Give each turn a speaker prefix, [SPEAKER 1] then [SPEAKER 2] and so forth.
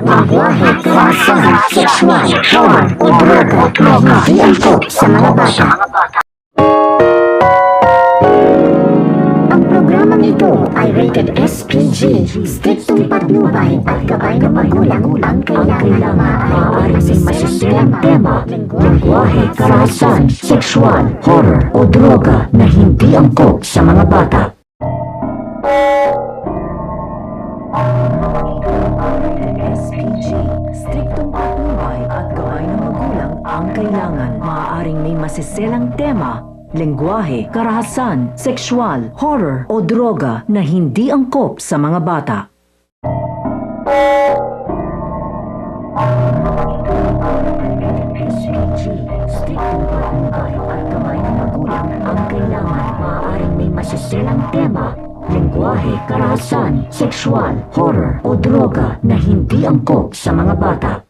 [SPEAKER 1] Lengguwahe, karahasan, sexual, horror o droga na hindi angkop sa mga bata. Ang programang ito ay rated SPG, striktong patnubay at gabay ng magulang ang kailangan maaaring masisilang tema, lengguwahe, karahasan, sexual, horror o droga na hindi angkop sa mga bata. SPG, striktong patnubay at gabay ng magulang ang kailangan. Maaaring may masiselang tema, lengguwahe, karahasan, sexual, horror o droga na hindi angkop sa mga bata. SPG, striktong patnubay at gabay ng magulang ang kailangan. Maaaring may masiselang tema, lengguwahe, karahasan, sexual, horror o droga na hindi angkop sa mga bata.